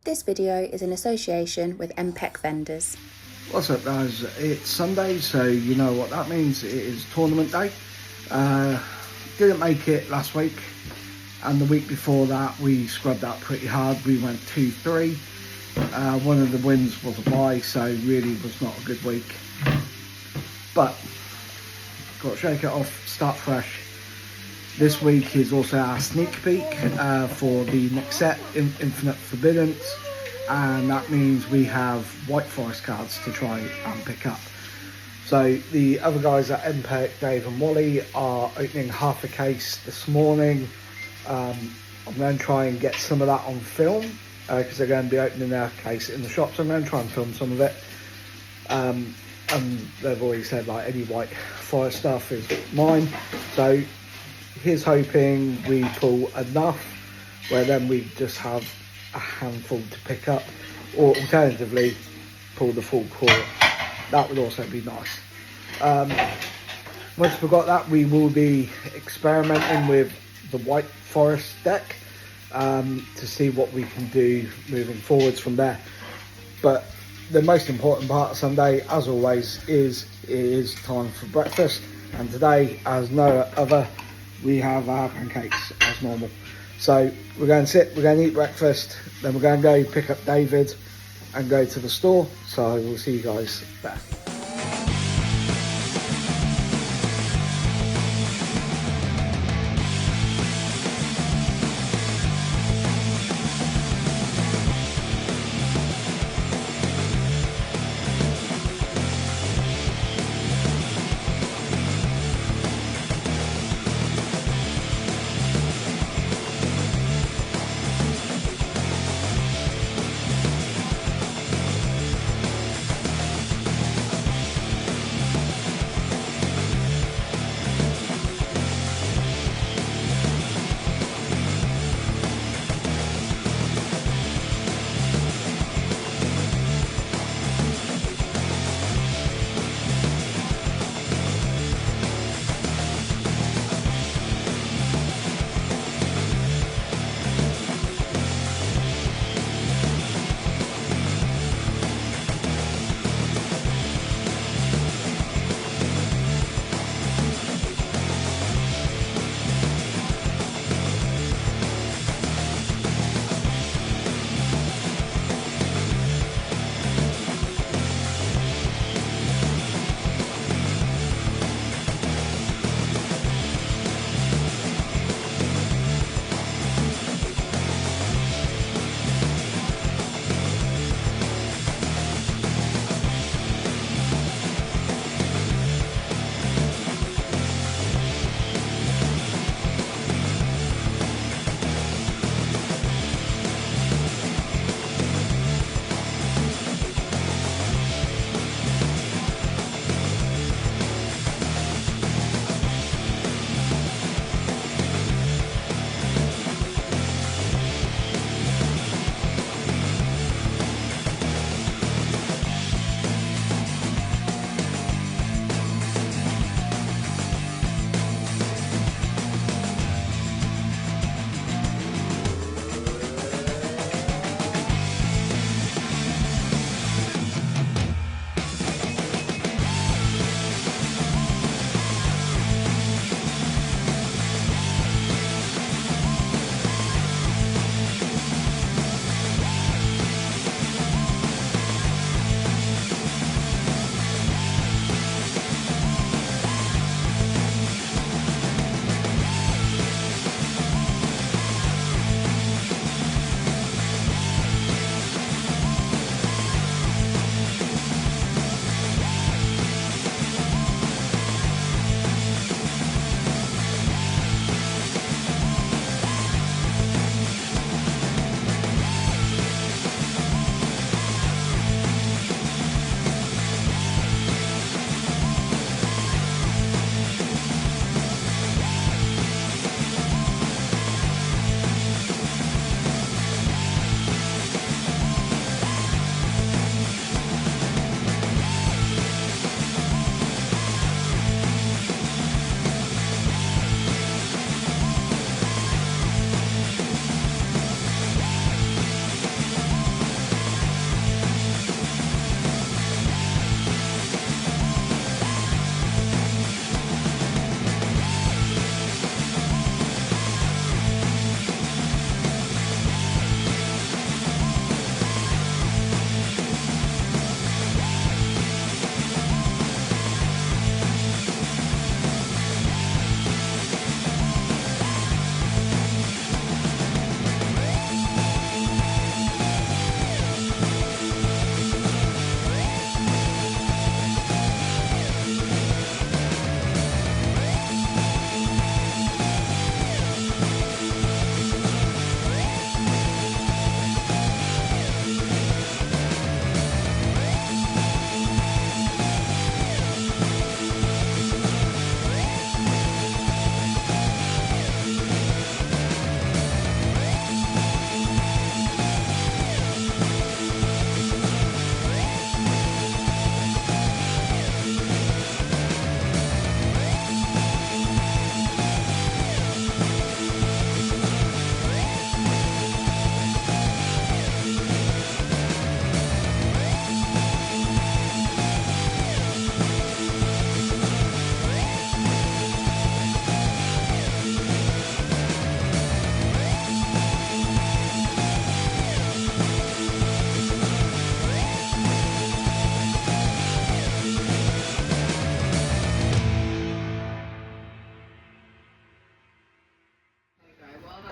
This video is in association with MPEC vendors. What's up guys, it's Sunday, so you know what that means. It is tournament day. Didn't make it last week, and the week before that we scrubbed out pretty hard. We went 2-3. One of the wins was a bye, so really was not a good week, but got to shake it off, start fresh. This week is also our sneak peek for the next set, Infinite Forbiddance, and that means we have White Forest cards to try and pick up. So the other guys at MPEC, Dave and Wally, are opening half a case this morning. I'm going to try and get some of that on film because they're going to be opening their case in the shops. I'm going to try and film some of it. And they've already said like any White Forest stuff is mine. So here's hoping we pull enough where then we just have a handful to pick up, or alternatively pull the full court. That would also be nice. Once we've got that, we will be experimenting with the White Forest deck to see what we can do moving forwards from there. But the most important part of Sunday, as always, is it is time for breakfast, and today, as no other, we have our pancakes as normal. So we're going to sit, we're going to eat breakfast, then we're going to go pick up David and go to the store. So we'll see you guys there.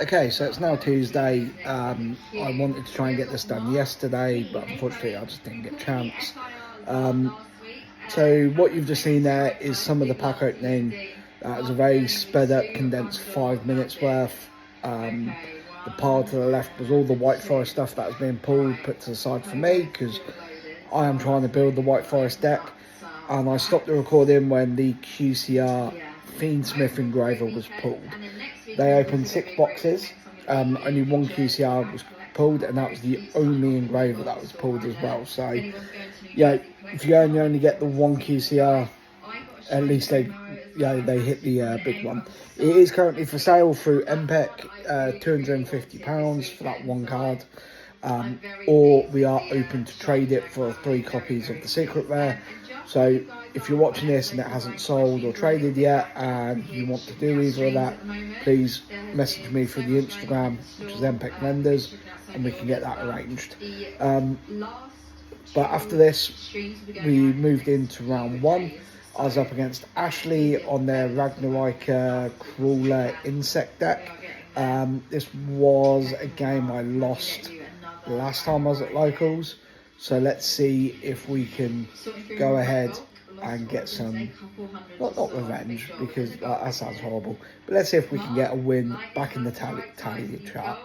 Okay, so it's now Tuesday. I wanted to try and get this done yesterday, but unfortunately I just didn't get a chance. So what you've just seen there is some of the pack opening. That was a very sped up, condensed 5 minutes worth. The pile to the left was all the White Forest stuff that was being pulled, put to the side for me, because I am trying to build the White Forest deck. And I stopped the recording when the QCR Fiendsmith engraver was pulled. They opened 6 boxes, only one QCR was pulled, and that was the only engraver that was pulled as well. So, yeah, if you only get the one QCR, at least they hit the big one. It is currently for sale through MPEC, £250 for that one card. Or we are open to trade it for 3 copies of the secret rare. So if you're watching this and it hasn't sold or traded yet and you want to do either of that, please message me through the Instagram, which is MPEC Vendors, and we can get that arranged. But after this, we moved into round 1. I was up against Ashley on their Ragnarok Crawler Insect deck. This was a game I lost last time I was at Locals, so let's see if we can go ahead and get some, not revenge, because that sounds horrible, but let's see if we can get a win back in the tally chart.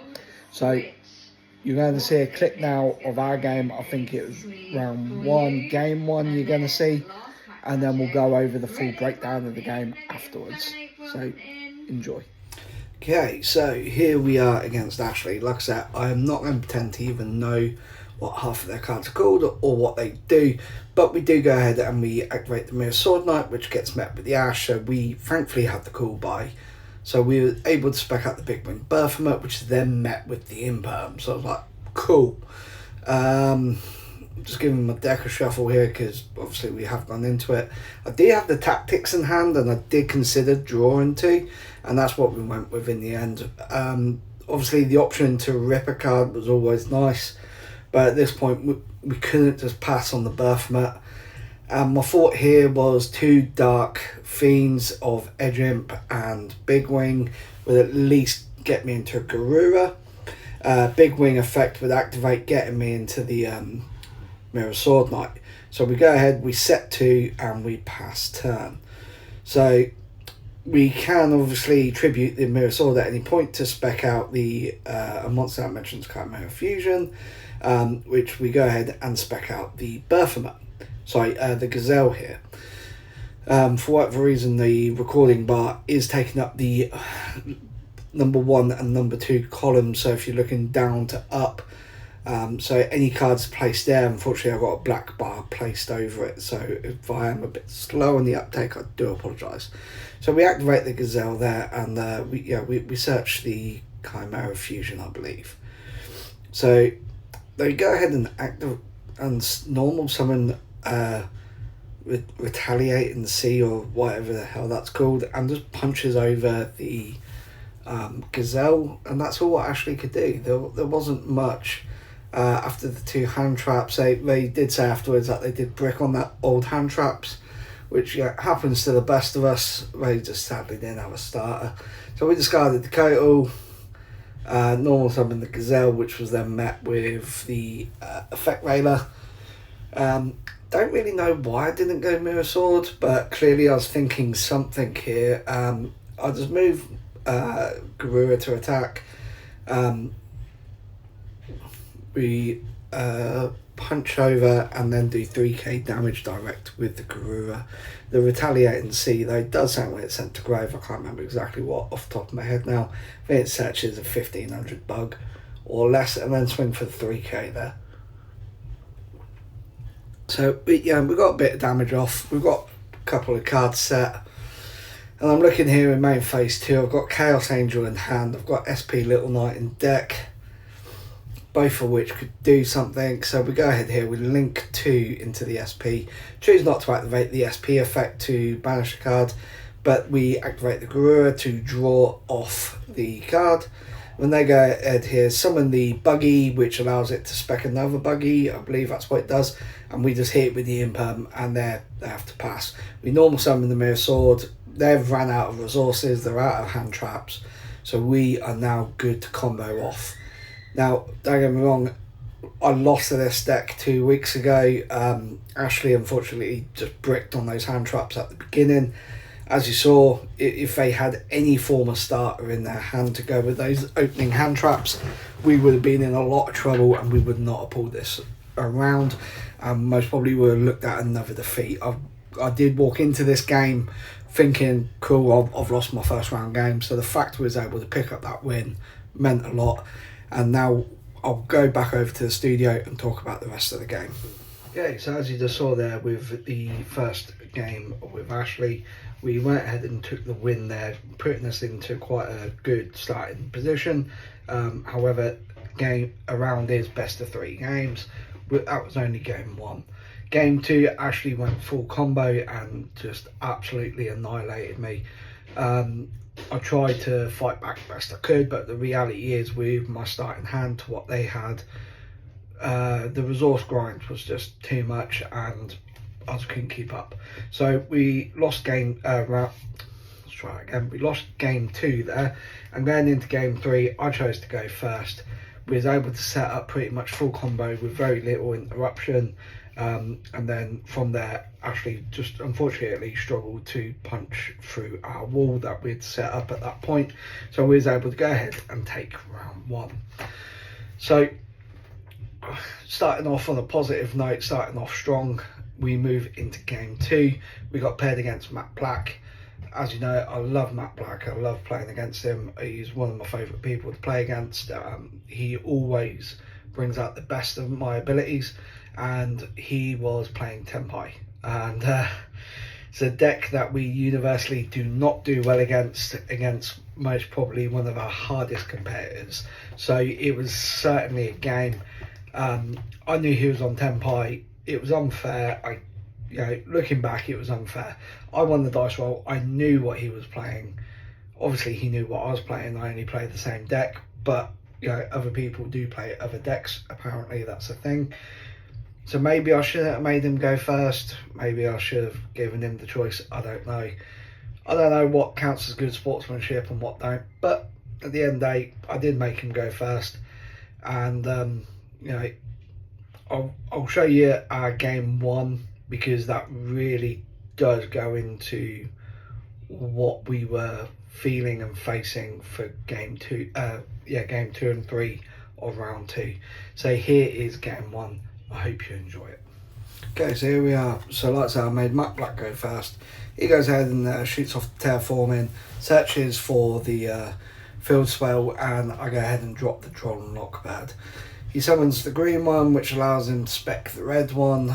So you're going to see a clip now of our game. I think it was round 1, game 1 you're going to see, and then we'll go over the full breakdown of the game afterwards. So enjoy. Okay, so here we are against Ashley. Like I said, I am not going to pretend to even know what half of their cards are called or what they do, but we do go ahead and we activate the Mirror Sword Knight, which gets met with the Ash. So we thankfully had the cool buy, so we were able to spec out the Big Wing Berthamut, which then met with the Imperm. So I was like, cool. Just giving my deck a shuffle here, because obviously we have gone into it. I did have the tactics in hand, and I did consider drawing 2, and that's what we went with in the end. Obviously the option to rip a card was always nice, but at this point we couldn't just pass on the Berthamut. And my thought here was 2 Dark Fiends of Edge Imp and Big Wing would at least get me into a Garura. Big Wing effect would activate, getting me into the Mirror Sword Knight. So we go ahead, we set 2, and we pass turn. So we can obviously tribute the Mirror Sword at any point to spec out the a monster that mentions Chimera Fusion, which we go ahead and spec out the Berthamut. Sorry, the Gazelle here. For whatever reason, the recording bar is taking up the number 1 and number 2 columns, so if you're looking down to up, so any cards placed there, unfortunately I've got a black bar placed over it, so if I am a bit slow on the uptake, I do apologise. So we activate the Gazelle there, and we search the Chimera Fusion, I believe. So they go ahead and activate and normal summon Retaliate and See, or whatever the hell that's called, and just punches over the Gazelle, and that's all what Ashley could do. There wasn't much. After the 2 hand traps, they did say afterwards that they did brick on that old hand traps, which happens to the best of us. They just sadly didn't have a starter, so we discarded the Kotal, normal summon the Gazelle, which was then met with the Effect Railer. Don't really know why I didn't go Mirror Sword, but clearly I was thinking something here. I'll just move Garura to attack. We punch over and then do 3k damage direct with the Garura. The Retaliate and See, though, does sound when it's sent to grave. I can't remember exactly what off the top of my head now. I think it searches a 1500 bug or less, and then swing for the 3k there. So we've got a bit of damage off. We've got a couple of cards set. And I'm looking here in main phase 2. I've got Chaos Angel in hand. I've got SP Little Knight in deck, both of which could do something. So we go ahead here, we link 2 into the SP, choose not to activate the SP effect to banish a card, but we activate the Garura to draw off the card. When they go ahead here, summon the Buggy, which allows it to spec another Buggy, I believe that's what it does, and we just hit it with the Imperm, and they have to pass. We normal summon the Mirror Sword. They've ran out of resources, they're out of hand traps, So we are now good to combo off. Now, don't get me wrong, I lost to this deck 2 weeks ago. Ashley unfortunately just bricked on those hand traps at the beginning. As you saw, if they had any form of starter in their hand to go with those opening hand traps, we would have been in a lot of trouble and we would not have pulled this around. Most probably would have looked at another defeat. I did walk into this game thinking, cool, I've lost my first round game. So the fact we was able to pick up that win meant a lot. And now I'll go back over to the studio and talk about the rest of the game. Okay, so as you just saw there with the first game with Ashley, we went ahead and took the win there, putting us into quite a good starting position. However, game around is best of 3 games. That was only game 1. Game 2, Ashley went full combo and just absolutely annihilated me. I tried to fight back best I could, but the reality is with my starting hand to what they had, the resource grind was just too much and I just couldn't keep up. So we lost game, let's try it again. We lost game 2 there, and going into game 3, I chose to go first. We was able to set up pretty much full combo with very little interruption. And then from there, Ashley just unfortunately struggled to punch through our wall that we'd set up at that point. So we was able to go ahead and take round 1. So starting off on a positive note, starting off strong, we move into game 2. We got paired against Matt Black. As you know, I love Matt Black. I love playing against him. He's one of my favourite people to play against. He always brings out the best of my abilities, and he was playing Tenpai. And it's a deck that we universally do not do well against most probably one of our hardest competitors. So it was certainly a game. I knew he was on Tenpai. It was unfair. Looking back, it was unfair. I won the dice roll. I knew what he was playing. Obviously, he knew what I was playing. I only played the same deck, but other people do play other decks. Apparently, that's a thing. So maybe I should have made him go first. Maybe I should have given him the choice. I don't know. I don't know what counts as good sportsmanship and what don't. But at the end of the day, I did make him go first. And I'll show you our game 1, because that really does go into what we were feeling and facing for game 2 and 3 of round 2. So here is game 1. I hope you enjoy it. Okay, so here we are. So like I said, I made Matt Black go first. He goes ahead and shoots off the terraforming, searches for the field spell, and I go ahead and drop the troll and lock pad. He summons the green one, which allows him to spec the red one.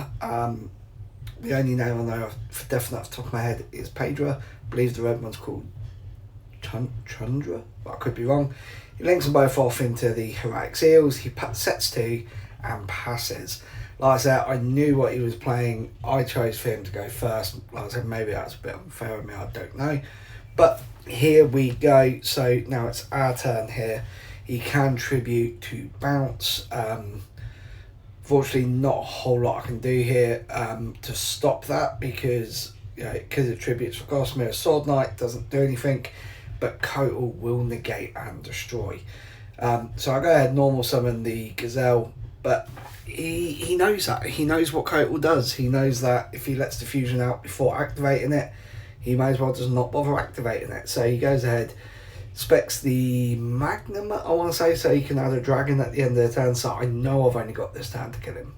The only name I know for definite off the top of my head is Pedra. I believe the red one's called Chundra, but I could be wrong. He links them both off into the Heroic Seals. He sets 2 and passes. Like I said, I knew what he was playing. I chose for him to go first. Like I said, maybe that's a bit unfair of me, I don't know. But here we go. So now it's our turn here. He can tribute to bounce. Fortunately, not a whole lot I can do here to stop that, because it tributes for cost. Mirror Sword Knight doesn't do anything, but Kotal will negate and destroy. So I go ahead and normal summon the Gazelle, but he knows that. He knows what Kotal does. He knows that if he lets the fusion out before activating it, he may as well just not bother activating it. So he goes ahead, specs the Magnum, I want to say, so he can add a dragon at the end of the turn. So I know I've only got this turn to kill him.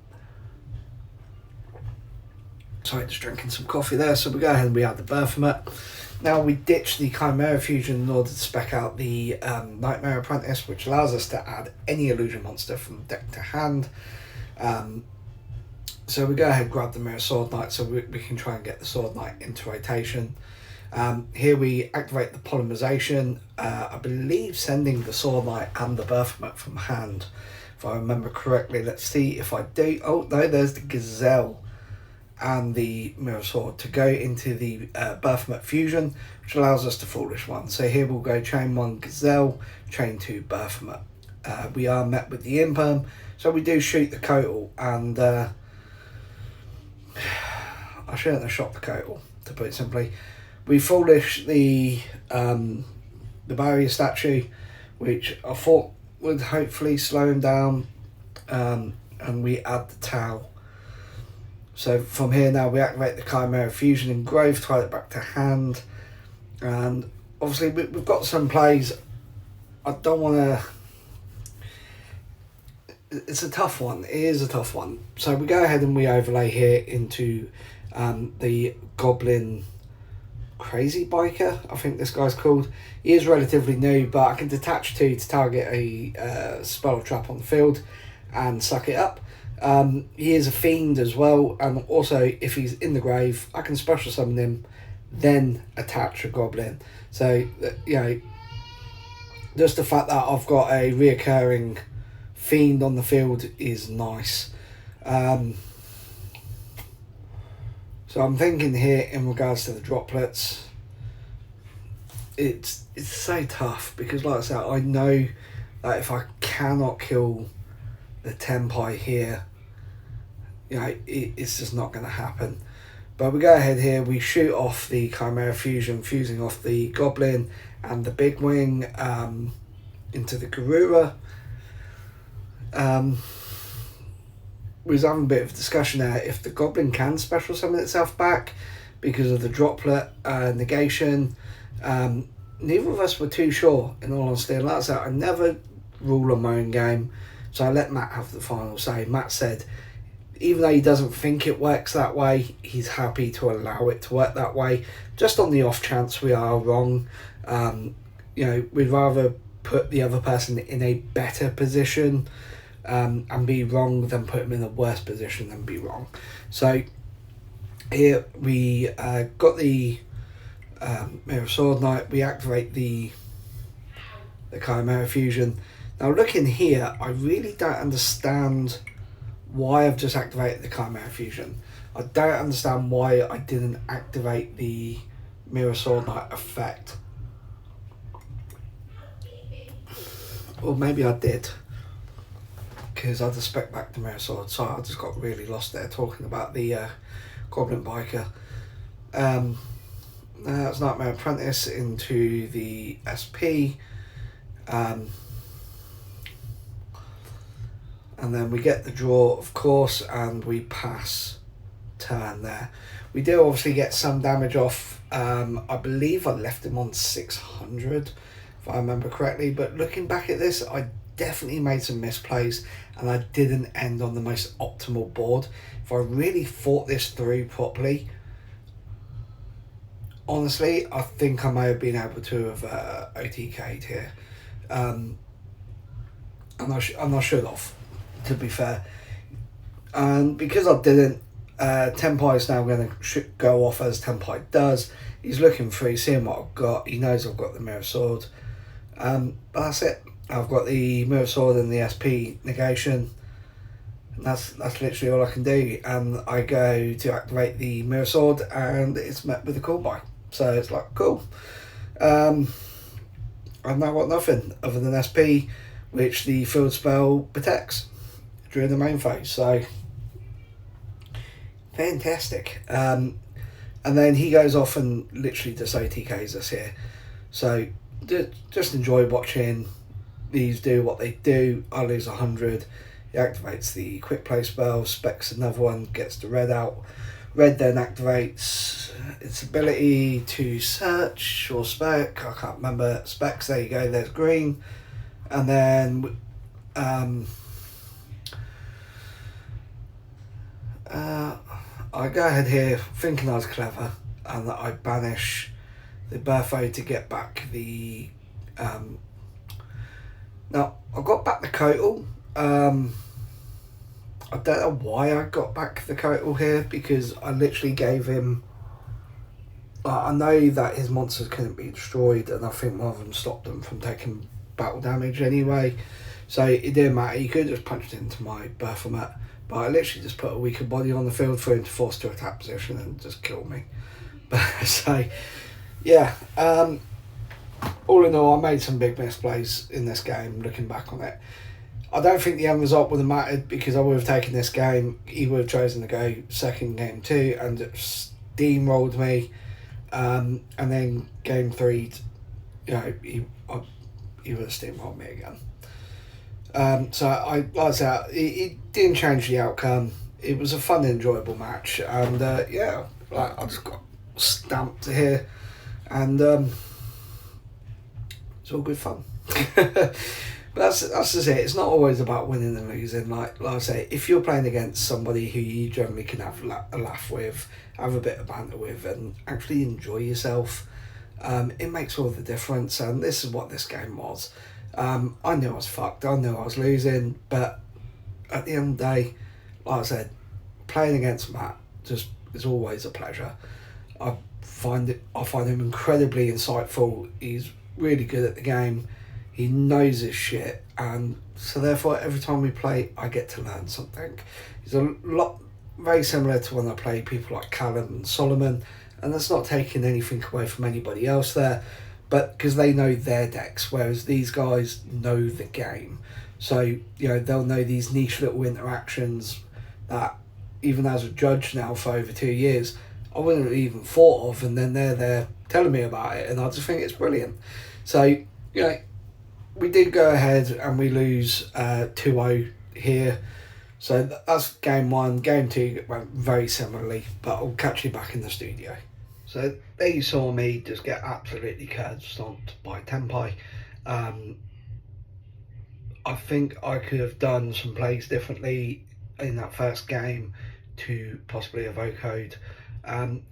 Sorry, just drinking some coffee there. So we go ahead and we add the Baphomet. Now we ditch the Chimera Fusion in order to spec out the Nightmare Apprentice, which allows us to add any illusion monster from deck to hand. So we go ahead and grab the Mirror Sword Knight so we can try and get the Sword Knight into rotation. Here we activate the Polymerization, I believe sending the Sword Knight and the Baphomet from hand, if I remember correctly. Let's see if I do. Oh no, there's the Gazelle and the Mirror Sword to go into the Baphomet Fusion, which allows us to Foolish One. So here we'll go chain 1 Gazelle, chain 2 Baphomet. We are met with the Imperm, so we do shoot the Kotal, and I shouldn't have shot the Kotal, to put it simply. We Foolish the the barrier statue, which I thought would hopefully slow him down, and we add the Tau. So from here now we activate the Chimera Fusion in Grove, tie it back to hand, and obviously we've got some plays. I don't want to... It's a tough one. It is a tough one. So we go ahead and we overlay here into the Goblin Crazy Biker, I think this guy's called. He is relatively new, but I can detach 2 to target a spell or trap on the field and suck it up. He is a fiend as well, and also if he's in the grave, I can special summon him, then attach a goblin. So, you know, just the fact that I've got a reoccurring fiend on the field is nice. So I'm thinking here in regards to the droplets, it's so tough because, like I said, I know that if I cannot kill the Tenpai here, you know, it's just not going to happen. But we go ahead here, we shoot off the Chimera Fusion, fusing off the Goblin and the Big Wing into the Garura. We was having a bit of a discussion there if the Goblin can special summon itself back because of the droplet negation. Neither of us were too sure, in all honesty. And like I said, I never rule on my own game, so I let Matt have the final say. Matt said even though he doesn't think it works that way, he's happy to allow it to work that way, just on the off chance we are wrong. You know, we'd rather put the other person in a better position and be wrong than put him in a worse position and be wrong. So here we got the Mirror Sword Knight, we activate the Chimera Fusion. Now looking here, I really don't understand why I've just activated the Chimera Fusion. I don't understand why I didn't activate the Mirror Sword Knight effect. Or maybe I did, because I just spec back the Mirror Sword, so I just got really lost there talking about the Goblin Biker. That's Nightmare Apprentice into the SP. And then we get the draw, of course, and we pass turn there. We do obviously get some damage off. I believe I left him on 600, if I remember correctly. But looking back at this, I definitely made some misplays, and I didn't end on the most optimal board. If I really thought this through properly, honestly, I think I may have been able to have OTK'd here. And I should have, to be fair. And because I didn't, Tenpai is now going to go off as Tenpai does. He's looking through, seeing what I've got. He knows I've got the Mirror Sword. But that's it. I've got the Mirror Sword and the SP negation. And that's literally all I can do. And I go to activate the Mirror Sword, and it's met with a call by. So it's like, cool. I've now got nothing other than SP, which the field spell protects during the main phase. So fantastic. And then he goes off and literally just OTKs us here. So just enjoy watching these do what they do. I lose 100. He activates the quick play spell, specs another one, gets the red out. Red then activates its ability to search or spec. I can't remember. Specs, there you go, there's green. And then I go ahead here thinking I was clever, and that I banish the Bertho to get back the now I got back the Kotal. I don't know why I got back the Kotal here, because I literally gave him I know that his monsters couldn't be destroyed, and I think one of them stopped them from taking battle damage anyway, so it didn't matter. He could have just punched into my Baphomet, but I literally just put a weaker body on the field for him to force to attack position and just kill me. But so yeah, all in all, I made some big misplays in this game looking back on it. I don't think the end result would have mattered, because I would have taken this game. He would have chosen to go second game 2 and steamrolled me, and then game 3, he would have steamrolled me again. So like I said, it didn't change the outcome. It was a fun, enjoyable match, and I just got stamped here, and it's all good fun. But that's just it. It's not always about winning and losing. Like I say, if you're playing against somebody who you generally can have a laugh with, have a bit of banter with, and actually enjoy yourself, it makes all the difference. And this is what this game was. I knew I was fucked. I knew I was losing, but at the end of the day, like I said, playing against Matt just is always a pleasure. I find him incredibly insightful. He's really good at the game. He knows his shit, and so therefore every time we play, I get to learn something. He's a lot very similar to when I play people like Callum and Solomon, and that's not taking anything away from anybody else there, but because they know their decks, whereas these guys know the game. So they'll know these niche little interactions that even as a judge now for over 2 years, I wouldn't have even thought of, and then they're there telling me about it, and I just think it's brilliant. So we did go ahead and we lose 2-0 here. So that's game one. Game two went very similarly, but I'll catch you back in the studio. So there you saw me just get absolutely curb stomped by Tenpai. I think I could have done some plays differently in that first game to possibly have vocoed.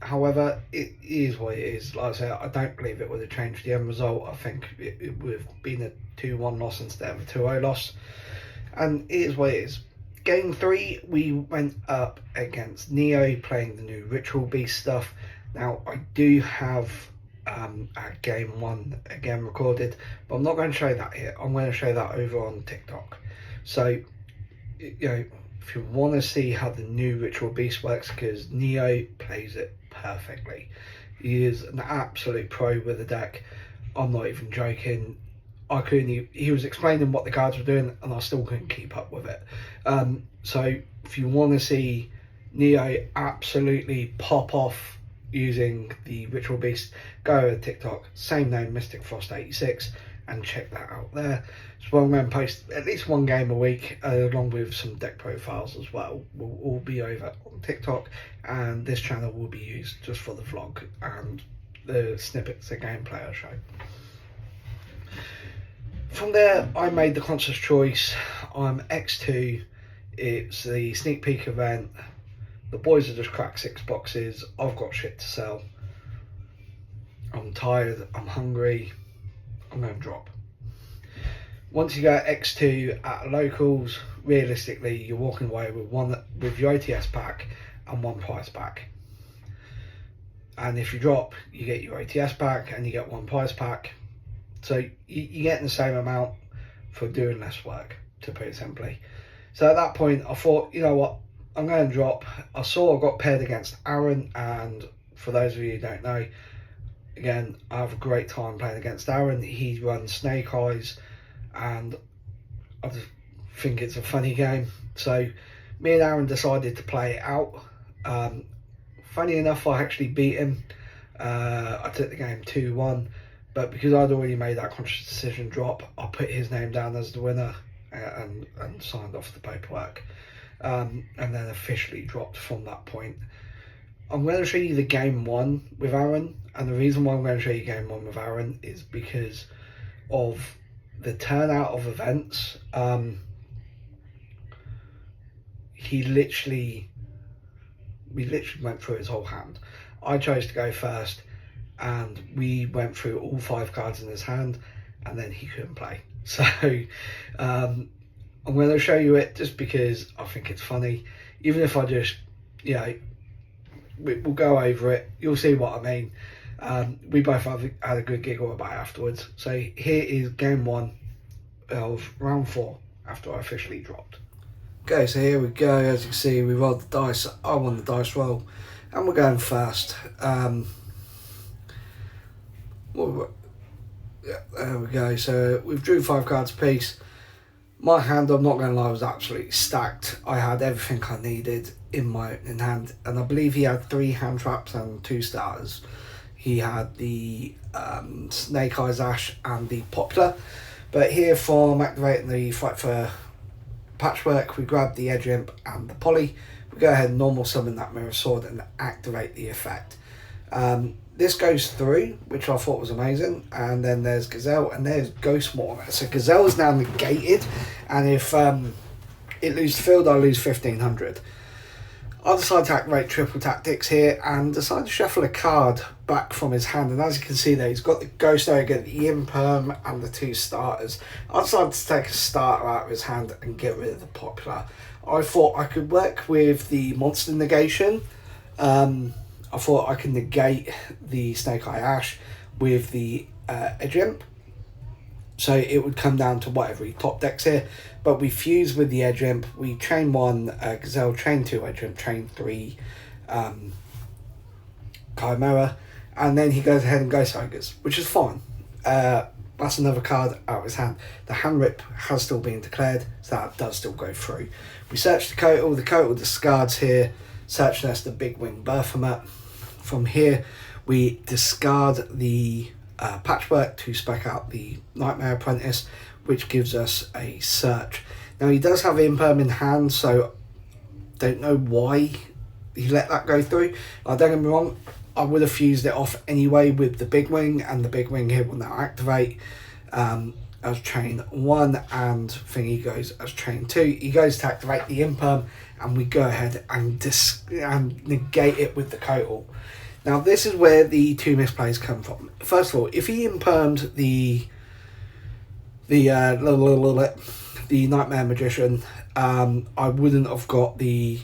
However, it is what it is. Like I said, I don't believe it would have changed the end result. I think it would have been a 2-1 loss instead of a 2-0 loss. And it is what it is. Game 3, we went up against Neo, playing the new Ritual Beast stuff. Now, I do have game 1 again recorded, but I'm not going to show that here. I'm going to show that over on TikTok. So, if you want to see how the new Ritual Beast works, because Neo plays it perfectly. He is an absolute pro with the deck. I'm not even joking. He was explaining what the cards were doing, and I still couldn't keep up with it. So if you want to see Neo absolutely pop off using the Ritual Beast, go over to TikTok, same name, Mystic Frost 86, and check that out there. So I'm going to post at least one game a week, along with some deck profiles as well. Will all be over on TikTok, and this channel will be used just for the vlog and the snippets of gameplay I show. From there, I made the conscious choice. I'm X2. It's the sneak peek event. The boys have just cracked 6 boxes. I've got shit to sell. I'm tired. I'm hungry. I'm going to drop. Once you go X2 at locals, realistically, you're walking away with your OTS pack and 1 prize pack. And if you drop, you get your OTS pack and you get 1 prize pack. So you're getting the same amount for doing less work, to put it simply. So at that point, I thought, you know what, I'm going to drop. I saw I got paired against Aaron, and for those of you who don't know, again, I have a great time playing against Aaron. He runs Snake Eyes, and I just think it's a funny game. So me and Aaron decided to play it out. Funny enough, I actually beat him. I took the game 2-1, but because I'd already made that conscious decision drop, I put his name down as the winner and signed off the paperwork, and then officially dropped from that point. I'm going to show you the game 1 with Aaron, and the reason why I'm going to show you game 1 with Aaron is because of the turnout of events. We literally went through his whole hand. I chose to go first, and we went through all 5 cards in his hand, and then he couldn't play. So I'm going to show you it just because I think it's funny. Even if I just, we'll go over it. You'll see what I mean. We both had a good giggle about it afterwards. So here is game 1 of round 4 after I officially dropped. Okay, so here we go. As you can see, we rolled the dice. I won the dice roll, and we're going first. There we go. So we've drew 5 cards apiece. My hand, I'm not going to lie, was absolutely stacked. I had everything I needed in my hand, and I believe he had 3 hand traps and 2 starters. he had the Snake Eyes Ash and the Popular. But here from activating the Fight for Patchwork, we grab the Edge Imp and the Poly. We go ahead and normal summon that Mirror Sword and activate the effect. This goes through, which I thought was amazing. And then there's Gazelle and there's Ghost Mortar. So Gazelle is now negated, and if it loses field, I lose 1500. I decide to activate Triple Tactics here and decide to shuffle a card back from his hand. And as you can see there, he's got the Ghost Ogre, the Imperm, and the 2 starters. I decided to take a starter out of his hand and get rid of the Popular. I thought I could work with the Monster Negation. I thought I could negate the Snake Eye Ash with the Edge Imp. So it would come down to whatever he top decks here. But we fuse with the Edge Imp. We chain 1 Gazelle, chain 2 Edge Imp, chain 3 Chimera. And then he goes ahead and Ghost Ogres, which is fine. That's another card out of his hand. The hand rip has still been declared, so that does still go through. We search the Kotal discards here. Search nest the Big Wing Berthamet. From here, we discard the Patchwork to spec out the Nightmare Apprentice, which gives us a search. Now he does have Imperm in hand, so don't know why he let that go through. Don't get me wrong, I would have fused it off anyway with the Big Wing, and the Big Wing here will now activate as chain 1, and Thingy goes as chain 2. He goes to activate the Imperm, and we go ahead and negate it with the Kotal. Now this is where the 2 misplays come from. First of all, if he impermed the Nightmare Magician, I wouldn't have got the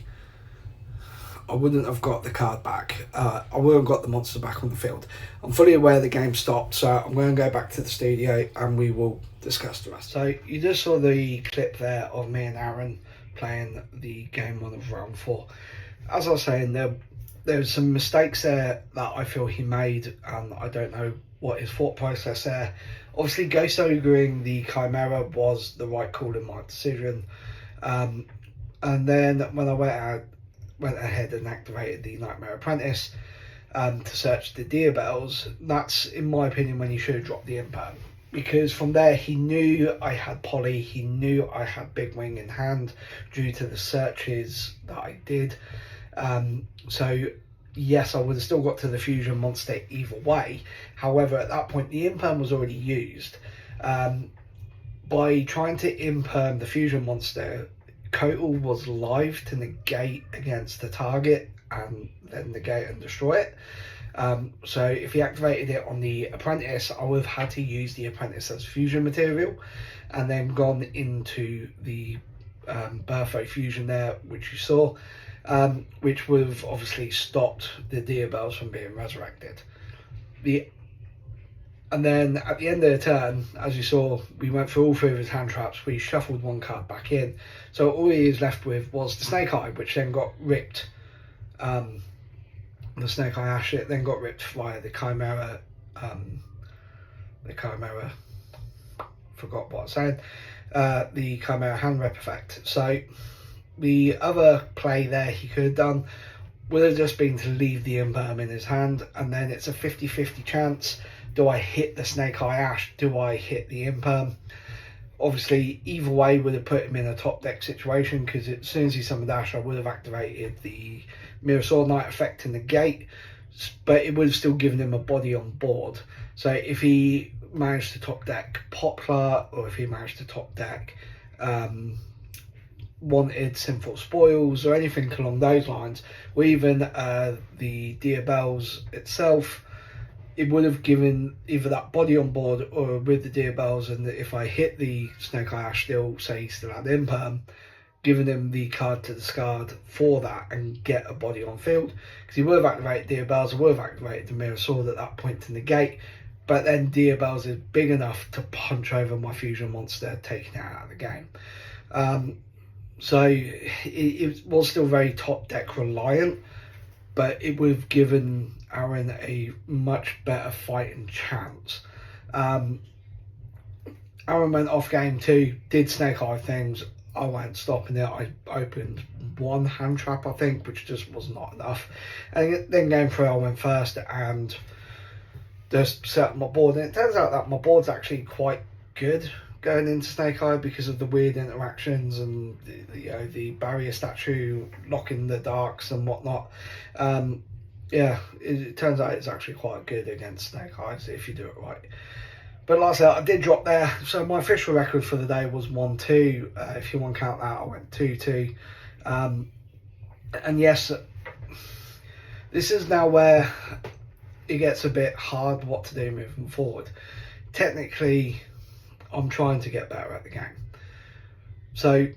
card back. I wouldn't have got the monster back on the field. I'm fully aware the game stopped, so I'm going to go back to the studio and we will discuss the rest. So you just saw the clip there of me and Aaron playing the game 1 of round 4. As I was saying, there's some mistakes there that I feel he made, and I don't know what his thought process there. Obviously, Ghost Ogring the Chimera was the right call in my decision. And then when I went ahead and activated the Nightmare Apprentice to search the Deer Bells, that's, in my opinion, when he should have dropped the Imperm. Because from there, he knew I had Poly, he knew I had Big Wing in hand due to the searches that I did. So yes, I would have still got to the fusion monster either way. However, at that point the Imperm was already used. By trying to Imperm the fusion monster, Kotal was live to negate against the target and then negate and destroy it. So if he activated it on the Apprentice, I would have had to use the Apprentice as fusion material and then gone into the Bertho fusion there, which you saw. Which would have obviously stopped the Deer Bells from being resurrected. And then at the end of the turn, as you saw, we went through all 3 of his hand traps. We shuffled 1 card back in. So all he is left with was the Snake Eye, which then got ripped. The Snake Eye Ash, it then got ripped via the Chimera. Forgot what I was saying. The Chimera hand rep effect. So the other play there he could have done would have just been to leave the Imperm in his hand, and then it's a 50-50 chance. Do I hit the Snake Eye Ash? Do I hit the Imperm? Obviously, either way would have put him in a top deck situation, because as soon as he summoned Ash, I would have activated the Mirror Sword Knight effect to negate, but it would have still given him a body on board. So if he managed to top deck Poplar, or if he managed to top deck Wanted, Sinful Spoils, or anything along those lines, or even the Deer Bells itself, it would have given either that body on board or with the Deer Bells, and if I hit the Snake Eye Ash still, say he still had Imperm, giving him the card to discard for that and get a body on field, because he would have activated Deer Bells, or would have activated the Mirror Sword at that point to negate, but then Deer Bells is big enough to punch over my fusion monster, taking it out of the game. So it was still very top deck reliant, but it would have given Aaron a much better fighting chance. Aaron went off game 2, did Snake Eye things. I went stopping it. I opened 1 hand trap, I think, which just was not enough. And then game 3, I went first and just set up my board, and it turns out that my board's actually quite good going into Snake Eye because of the weird interactions and the barrier statue locking the darks and whatnot. Yeah, it turns out it's actually quite good against Snake Eyes if you do it right. But like I said, I did drop there. So my official record for the day was 1-2. If you want to count that, I went 2-2. And yes, this is now where it gets a bit hard what to do moving forward. Technically, I'm trying to get better at the game. So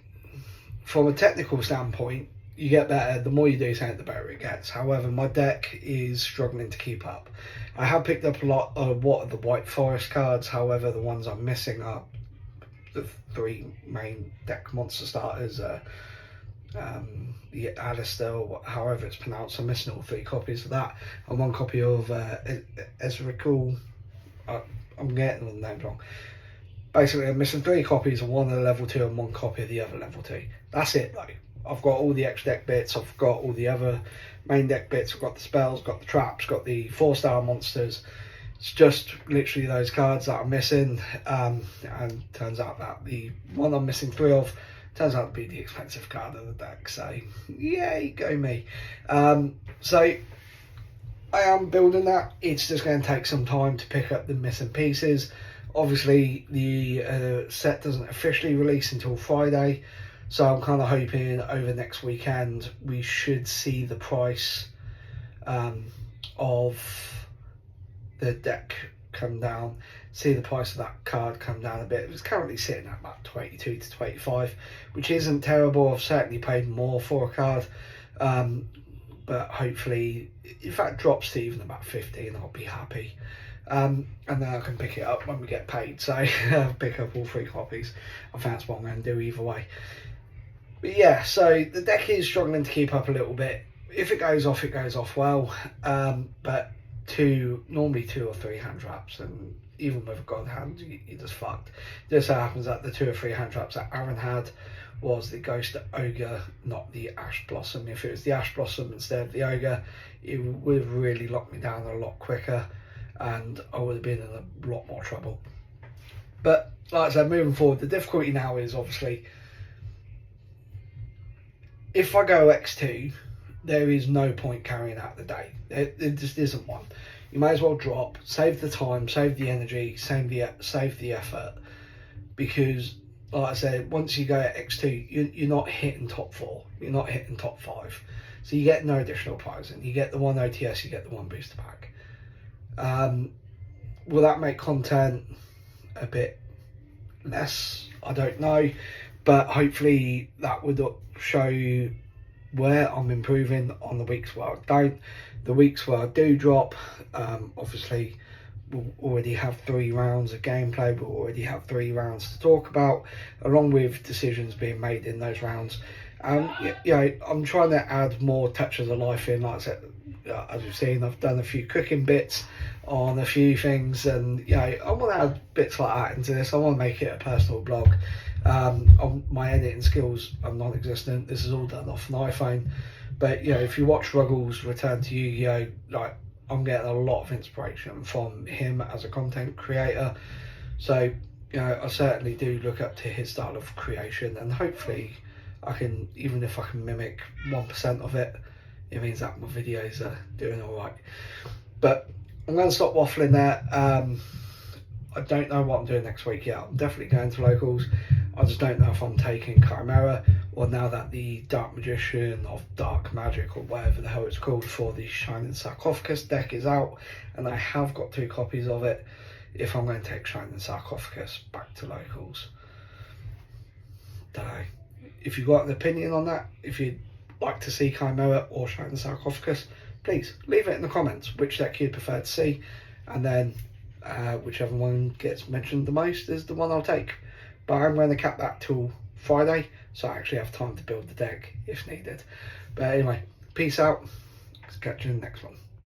from a technical standpoint, you get better. The more you do something, the better it gets. However, my deck is struggling to keep up. I have picked up a lot of the White Forest cards. However, the ones I'm missing are the 3 main deck monster starters. The Alistair, or however it's pronounced. I'm missing all 3 copies of that, and 1 copy of Ezreal. I'm getting the names wrong. Basically, I'm missing 3 copies of one of the level 2 and 1 copy of the other level 2. That's it though. I've got all the extra deck bits, I've got all the other main deck bits, I've got the spells, got the traps, got the 4-star monsters. It's just literally those cards that I'm missing, and turns out that the one I'm missing 3 of turns out to be the expensive card of the deck, so yay, go me. So I am building that. It's just going to take some time to pick up the missing pieces. Obviously the set doesn't officially release until Friday, so I'm kind of hoping over next weekend we should see the price of the deck come down, see the price of that card come down a bit. It's currently sitting at about 22 to 25, which isn't terrible. I've certainly paid more for a card, but hopefully if that drops to even about 50, and I'll be happy. And then I can pick it up when we get paid, so pick up all 3 copies. I think that's what I'm going to do either way. But yeah, so the deck is struggling to keep up a little bit. If it goes off, it goes off well, but normally 2 or 3 hand traps, and even with a god hand, you're just fucked. It just so happens that the 2 or 3 hand traps that Aaron had was the Ghost Ogre, not the Ash Blossom. If it was the Ash Blossom instead of the Ogre, it would have really locked me down a lot quicker, and I would have been in a lot more trouble. But like I said, moving forward, the difficulty now is obviously if I go X2, there is no point carrying out the day. There just isn't one. You may as well drop, save the time, save the energy, save the effort, because like I said, once you go at X2, you're not hitting top 4, you're not hitting top 5, so you get no additional prizing. You get the 1 OTS, you get the 1 booster pack. Will that make content a bit less? I don't know, but hopefully that would show you where I'm improving on the weeks where I don't. The weeks where I do drop, obviously we'll already have 3 rounds of gameplay, we'll already have 3 rounds to talk about, along with decisions being made in those rounds. I'm trying to add more touches of life in. Like I said, as you've seen, I've done a few cooking bits on a few things, and I want to add bits like that into this. I want to make it a personal blog. My editing skills are non-existent. This is all done off an iPhone, but if you watch Ruggles Return to Yu-Gi-Oh, like, I'm getting a lot of inspiration from him as a content creator. So I certainly do look up to his style of creation, and hopefully I can, even if I can mimic 1% of it, it means that my videos are doing all right. But I'm going to stop waffling there. I don't know what I'm doing next week yet. I'm definitely going to locals. I just don't know if I'm taking Chimera, or now that the Dark Magician of Dark Magic, or whatever the hell it's called, for the Shining Sarcophagus deck is out, and I have got 2 copies of it, if I'm going to take Shining Sarcophagus back to locals. Don't know. If you've got an opinion on that, if you'd like to see Chimera or Shining Sarcophagus, please leave it in the comments which deck you'd prefer to see, and then whichever one gets mentioned the most is the one I'll take. But I'm going to cap that till Friday, so I actually have time to build the deck if needed. But anyway, peace out. Catch you in the next one.